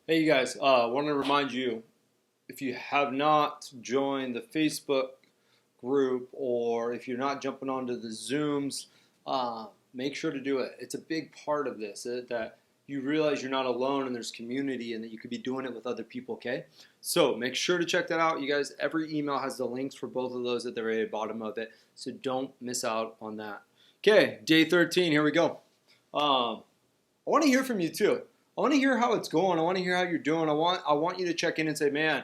Hey, you guys, I want to remind you if you have not joined the Facebook group or if you're not jumping onto the Zooms, make sure to do it. It's a big part of this that you realize you're not alone and there's community and that you could be doing it with other people, okay? So make sure to check that out. You guys, every email has the links for both of those at the very bottom of it, so don't miss out on that. Okay, day 13, here we go. I want to hear from you too. I want to hear how it's going. I want to hear how you're doing. I want you to check in and say, man,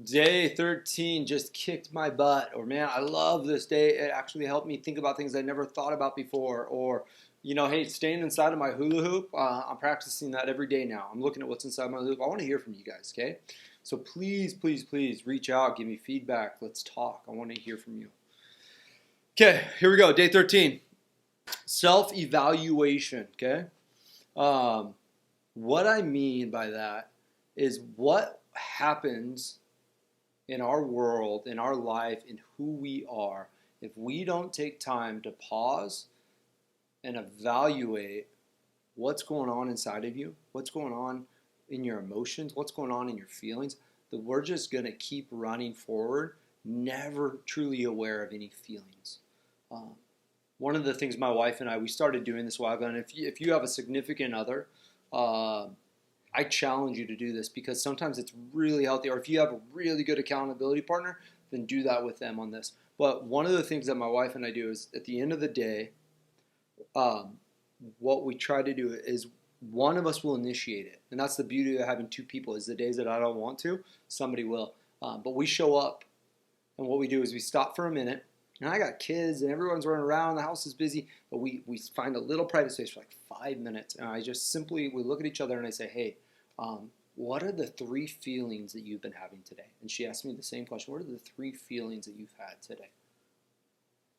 day 13 just kicked my butt, or man, I love this day. It actually helped me think about things I never thought about before, or hey, staying inside of my hula hoop. I'm practicing that every day now. I'm looking at what's inside my hoop. I want to hear from you guys. Okay, so please, please, please reach out, give me feedback. Let's talk. I want to hear from you. Okay, here we go. Day 13, self-evaluation. Okay. Um, what I mean by that is what happens in our world, in our life, in who we are, if we don't take time to pause and evaluate what's going on inside of you, what's going on in your emotions, what's going on in your feelings, that we're just going to keep running forward, never truly aware of any feelings. Um, One of the things my wife and we started doing this a while ago, and if you have a significant other, uh, I challenge you to do this because sometimes it's really healthy. Or if you have a really good accountability partner, then do that with them on this. But one of the things that my wife and I do is at the end of the day, um, what we try to do is one of us will initiate it. And that's the beauty of having two people is the days that I don't want to, somebody will. But we show up, and what we do is we stop for a minute. And I got kids and everyone's running around, the house is busy, but we find a little private space for like 5 minutes. And I just we look at each other and I say, hey, what are the three feelings that you've been having today? And she asked me the same question. What are the three feelings that you've had today?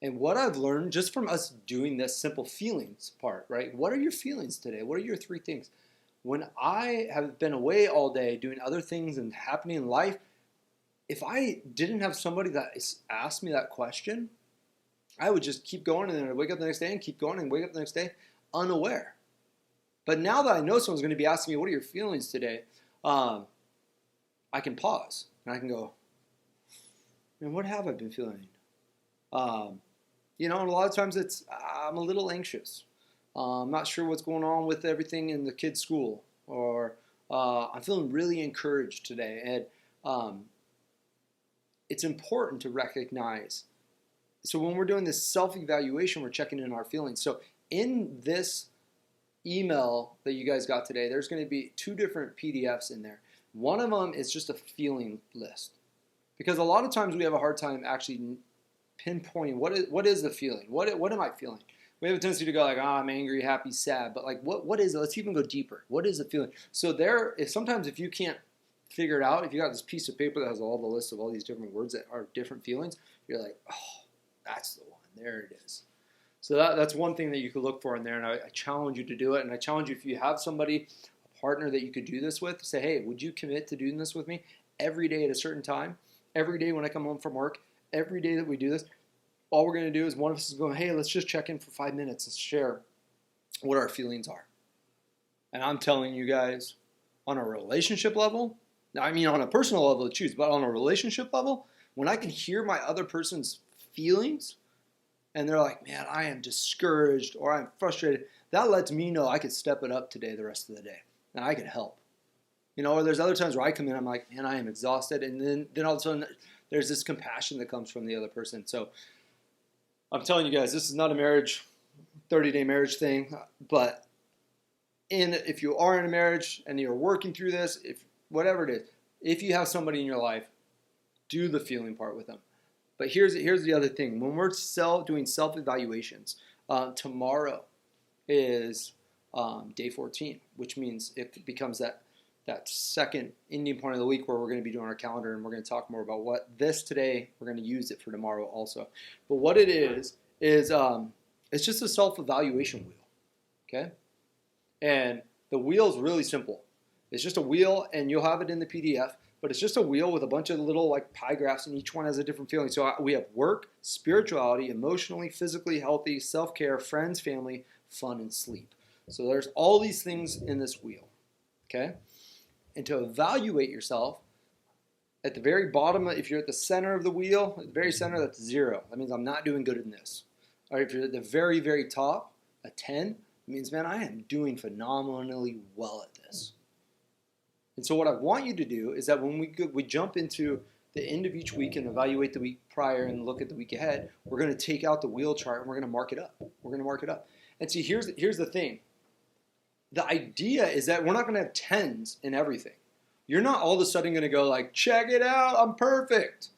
And what I've learned just from us doing this simple feelings part, right? What are your feelings today? What are your three things? When I have been away all day doing other things and happening in life, if I didn't have somebody that asked me that question, I would just keep going and then I'd wake up the next day and keep going and wake up the next day unaware. But now that I know someone's going to be asking me, what are your feelings today? I can pause and I can go, man, what have I been feeling? Um, and a lot of times I'm a little anxious. I'm not sure what's going on with everything in the kids' school, or I'm feeling really encouraged today. And it's important to recognize. So when we're doing this self-evaluation, we're checking in our feelings. So in this email that you guys got today, there's going to be two different PDFs in there. One of them is just a feeling list. Because a lot of times we have a hard time actually pinpointing what is the feeling? What am I feeling? We have a tendency to go like, I'm angry, happy, sad. But like, what is it? Let's even go deeper. What is the feeling? So sometimes if you can't figure it out, if you got this piece of paper that has all the list of all these different words that are different feelings, you're like, oh, that's the one. There it is. So that's one thing that you could look for in there, and I challenge you to do it. And I challenge you, if you have somebody, a partner that you could do this with, say, hey, would you commit to doing this with me every day at a certain time? Every day when I come home from work, every day that we do this, all we're going to do is one of us is going, hey, let's just check in for 5 minutes and share what our feelings are. And I'm telling you guys, on a relationship level, I mean on a personal level, choose, but on a relationship level, when I can hear my other person's feelings, and they're like, man, I am discouraged or I'm frustrated, that lets me know I could step it up today the rest of the day, and I could help. Or there's other times where I come in, I'm like, man, I am exhausted, and then all of a sudden there's this compassion that comes from the other person. So I'm telling you guys, this is not a 30-day marriage thing, but if you are in a marriage and you're working through this, if whatever it is, if you have somebody in your life, do the feeling part with them. But here's the other thing. When we're doing self-evaluations, tomorrow is day 14, which means it becomes that second ending point of the week where we're going to be doing our calendar, and we're going to talk more about what this today, we're going to use it for tomorrow also. But what it is it's just a self-evaluation wheel, okay? And the wheel is really simple. It's just a wheel, and you'll have it in the PDF, but it's just a wheel with a bunch of little like pie graphs, and each one has a different feeling. So we have work, spirituality, emotionally, physically healthy, self-care, friends, family, fun, and sleep. So there's all these things in this wheel, okay? And to evaluate yourself, at the very bottom, if you're at the center of the wheel, at the very center, that's 0. That means I'm not doing good in this. All right, if you're at the very, very top, a 10, it means, man, I am doing phenomenally well at this. And so what I want you to do is that when we jump into the end of each week and evaluate the week prior and look at the week ahead, we're going to take out the wheel chart and we're going to mark it up. We're going to mark it up. And see, here's the thing. The idea is that we're not going to have 10s in everything. You're not all of a sudden going to go like, check it out, I'm perfect.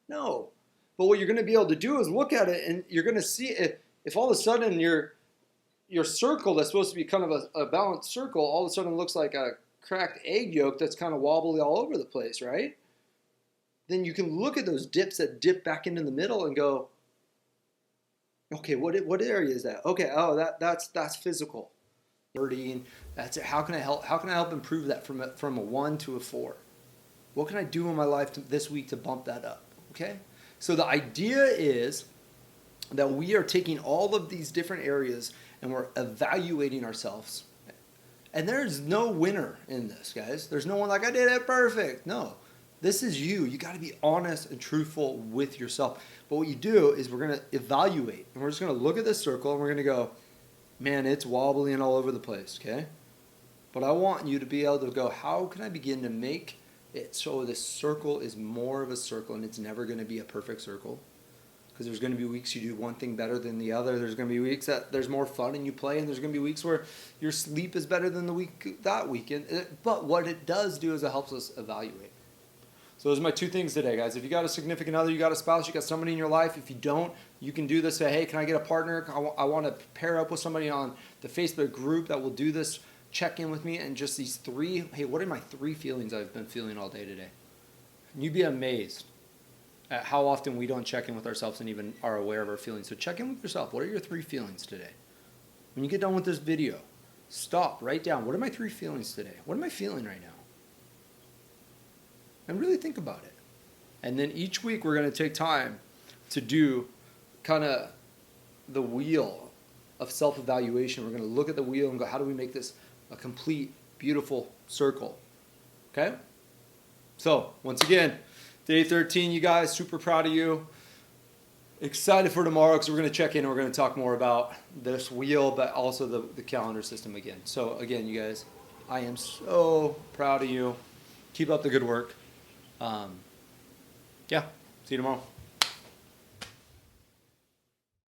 No. But what you're going to be able to do is look at it and you're going to see if all of a sudden your circle that's supposed to be kind of a balanced circle all of a sudden looks like a cracked egg yolk that's kind of wobbly all over the place, right? Then you can look at those dips that dip back into the middle and go, okay, what area is that? Okay, oh, that's physical. That's it. How can I help improve that from a 1 to a 4? What can I do in my life this week to bump that up? Okay? So the idea is that we are taking all of these different areas and we're evaluating ourselves. And there's no winner in this, guys. There's no one like, I did it perfect. No. This is you. You got to be honest and truthful with yourself. But what you do is we're going to evaluate. And we're just going to look at this circle and we're going to go, man, it's wobbly and all over the place, okay? But I want you to be able to go, how can I begin to make it so this circle is more of a circle and it's never going to be a perfect circle? Because there's going to be weeks you do one thing better than the other. There's going to be weeks that there's more fun and you play, and there's going to be weeks where your sleep is better than the week that weekend. But what it does do is it helps us evaluate. So those are my 2 things today, guys. If you got a significant other, you got a spouse, you got somebody in your life. If you don't, you can do this. Say, hey, can I get a partner? I want to pair up with somebody on the Facebook group that will do this. Check in with me. And just these 3, hey, what are my 3 feelings I've been feeling all day today? And you'd be amazed at how often we don't check in with ourselves and even are aware of our feelings. So check in with yourself. What are your 3 feelings today? When you get done with this video, stop, write down, what are my 3 feelings today? What am I feeling right now? And really think about it. And then each week we're going to take time to do kind of the wheel of self-evaluation. We're going to look at the wheel and go, how do we make this a complete, beautiful circle? Okay? So, once again, day 13, you guys, super proud of you. Excited for tomorrow because we're going to check in and we're going to talk more about this wheel, but also the calendar system again. So, again, you guys, I am so proud of you. Keep up the good work. Yeah, see you tomorrow.